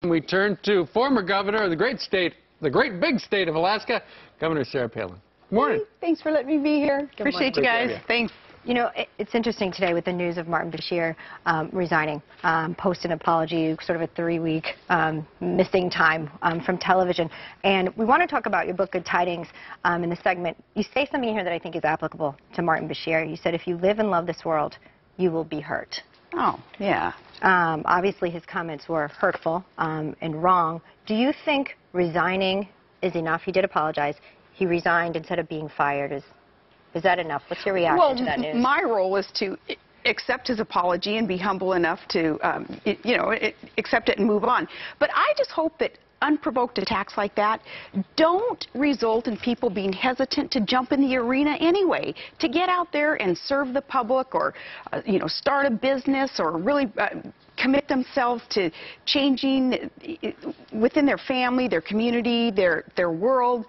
We turn to former governor of the great big state of Alaska, Governor Sarah Palin. Morning. Hey, thanks for letting me be here. Appreciate you guys. Thanks. You know, it's interesting today with the news of Martin Bashir resigning, post an apology, sort of a 3-week missing time from television. And we want to talk about your book, Good Tidings, in the segment. You say something here that I think is applicable to Martin Bashir. You said, if you live and love this world, you will be hurt. Oh, yeah. Obviously, his comments were hurtful and wrong. Do you think resigning is enough? He did apologize. He resigned instead of being fired. Is that enough? What's your reaction to that news? Well, my role is to accept his apology and be humble enough to, accept it and move on. But I just hope that unprovoked attacks like that don't result in people being hesitant to jump in the arena anyway, to get out there and serve the public or, start a business or really commit themselves to changing within their family, their community, their world,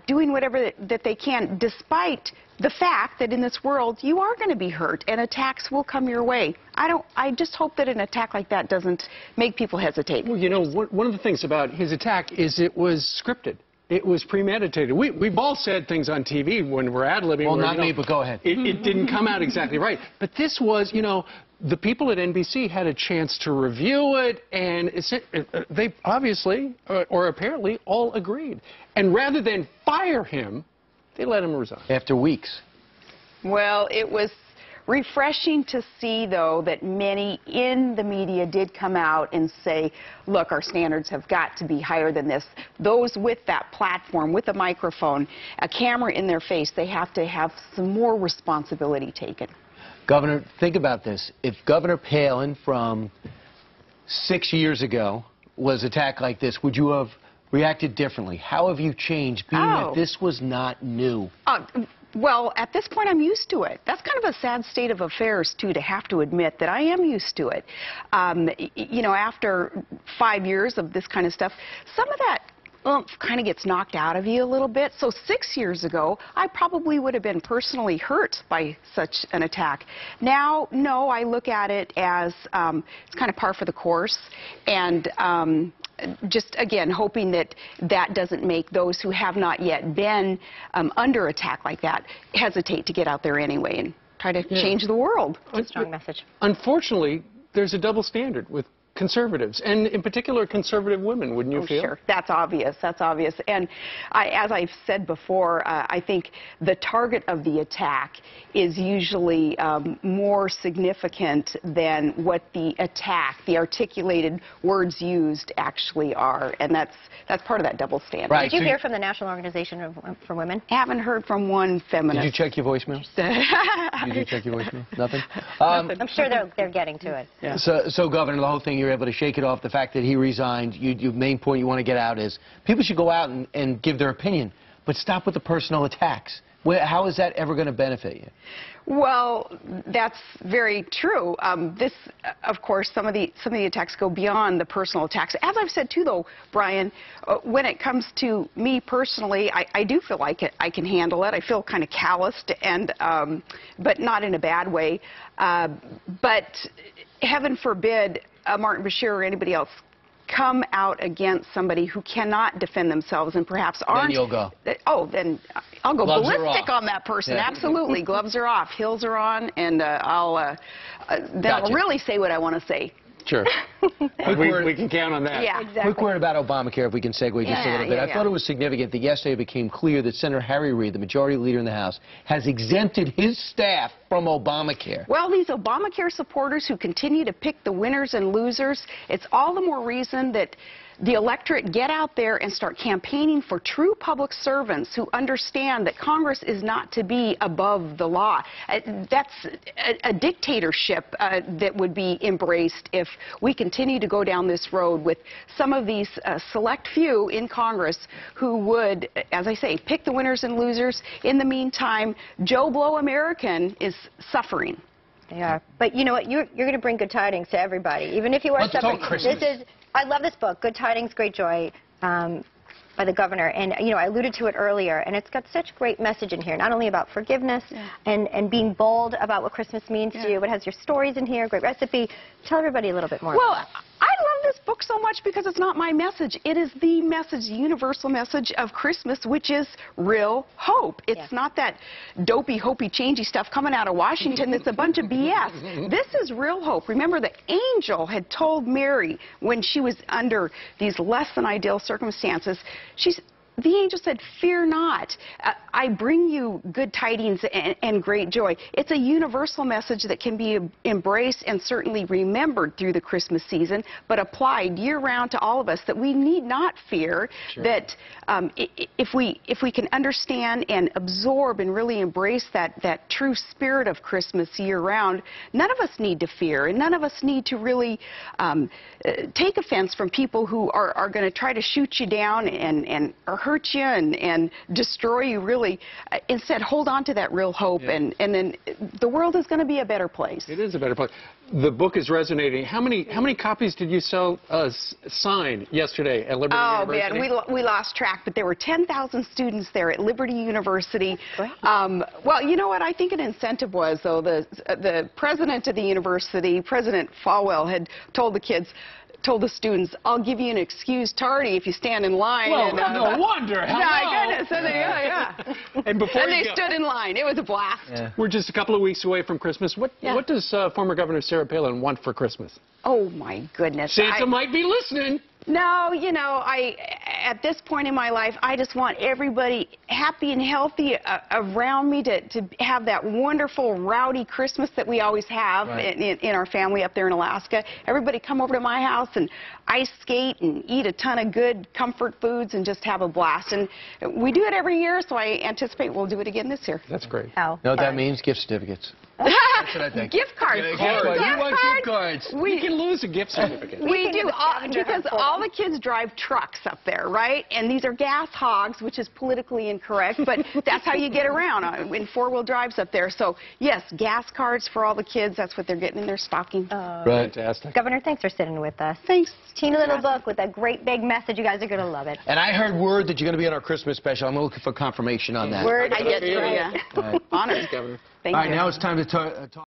doing whatever that they can, despite the fact that in this world you are going to be hurt and attacks will come your way. I just hope that an attack like that doesn't make people hesitate. Well, one of the things about his attack is it was scripted. It was premeditated. We've all said things on TV when we're ad-libbing. Well, not me, but go ahead. It didn't come out exactly right. But this was, the people at NBC had a chance to review it, and they obviously, or apparently, all agreed. And rather than fire him, they let him resign. After weeks. Well, it was refreshing to see, though, that many in the media did come out and say, look, our standards have got to be higher than this. Those with that platform, with a microphone, a camera in their face, they have to have some more responsibility taken. Governor, think about this. If Governor Palin from 6 years ago was attacked like this, would you have reacted differently? How have you changed, being that this was not new? Well, at this point, I'm used to it. That's kind of a sad state of affairs, too, to have to admit that I am used to it. After 5 years of this kind of stuff, some of that kind of gets knocked out of you a little bit. So 6 years ago, I probably would have been personally hurt by such an attack. Now, no, I look at it as it's kind of par for the course, and just, again, hoping that that doesn't make those who have not yet been under attack like that hesitate to get out there anyway and try to change the world. It's a strong message. Unfortunately, there's a double standard with conservatives, and in particular conservative women, wouldn't you feel? Sure, that's obvious, And as I've said before, I think the target of the attack is usually more significant than what the articulated words used actually are, and that's part of that double standard. Right. Did you hear from the National Organization for Women? Haven't heard from one feminist. Did you check your voicemail? Did you check your voicemail? Nothing? I'm sure they're getting to it. Yeah. So, Governor, the whole thing, you're able to shake it off. The fact that he resigned, your main point you want to get out is people should go out and give their opinion, but stop with the personal attacks. How is that ever going to benefit you? Well, that's very true. Of course, some of the attacks go beyond the personal attacks. As I've said too, though, Brian, when it comes to me personally, I do feel like I can handle it. I feel kind of calloused, but not in a bad way. But heaven forbid Martin Bashir or anybody else come out against somebody who cannot defend themselves and perhaps aren't. Then you'll go. Then I'll go Gloves ballistic on that person. Yeah. Absolutely. Gloves are off, heels are on, and I'll really say what I want to say. Sure. we can count on that. Yeah, exactly. Quick word about Obamacare, if we can segue just a little bit. I thought it was significant that yesterday it became clear that Senator Harry Reid, the majority leader in the House, has exempted his staff from Obamacare. Well, these Obamacare supporters who continue to pick the winners and losers, it's all the more reason that the electorate get out there and start campaigning for true public servants who understand that Congress is not to be above the law. That's a dictatorship that would be embraced if we continue to go down this road with some of these select few in Congress who would, as I say, pick the winners and losers. In the meantime, Joe Blow American is suffering. Yeah, but you know what? You're going to bring good tidings to everybody, even if you are suffering. I love this book, Good Tidings, Great Joy, by the governor. And, I alluded to it earlier, and it's got such great message in here, not only about forgiveness and being bold about what Christmas means to you, but it has your stories in here, great recipe. Tell everybody a little bit more about that. I love this book so much because it's not my message. It is the message, the universal message of Christmas, which is real hope. It's not that dopey, hopey, changey stuff coming out of Washington that's a bunch of BS. This is real hope. Remember, the angel had told Mary when she was under these less than ideal circumstances, the angel said, "Fear not. I bring you good tidings and great joy." It's a universal message that can be embraced and certainly remembered through the Christmas season, but applied year-round to all of us, that we need not fear, that if we can understand and absorb and really embrace that true spirit of Christmas year-round, none of us need to fear, and none of us need to really take offense from people who are going to try to shoot you down and hurt you and destroy you, really. Instead, hold on to that real hope, and then the world is going to be a better place. It is a better place. The book is resonating. How many copies did you sign yesterday at Liberty University? Oh, man, we lost track, but there were 10,000 students there at Liberty University. Well, you know what I think an incentive was, though? The president of the university, President Falwell, had told the students, "I'll give you an excuse tardy if you stand in line." Well, no wonder. My goodness. And they stood in line. It was a blast. Yeah. We're just a couple of weeks away from Christmas. What does former Governor Sarah Palin want for Christmas? Oh, my goodness. Santa might be listening. No, you know, at this point in my life, I just want everybody happy and healthy around me to have that wonderful, rowdy Christmas that we always have in our family up there in Alaska. Everybody come over to my house and ice skate and eat a ton of good comfort foods and just have a blast. And we do it every year, so I anticipate we'll do it again this year. That's great. You know what that means? Gift certificates. That's what I think. Gift cards. You want gift cards. We can lose a gift certificate. We do, because all the kids drive trucks up there, right? And these are gas hogs, which is politically incorrect, but that's how you get around in four-wheel drives up there. So, yes, gas cards for all the kids. That's what they're getting in their stocking. Fantastic. Governor, thanks for sitting with us. Thanks. Teeny little book with a great big message. You guys are going to love it. And I heard word that you're going to be on our Christmas special. I'm looking for confirmation on that. Word I get to you. Honored, Governor. Thank you. All right, now it's time to talk.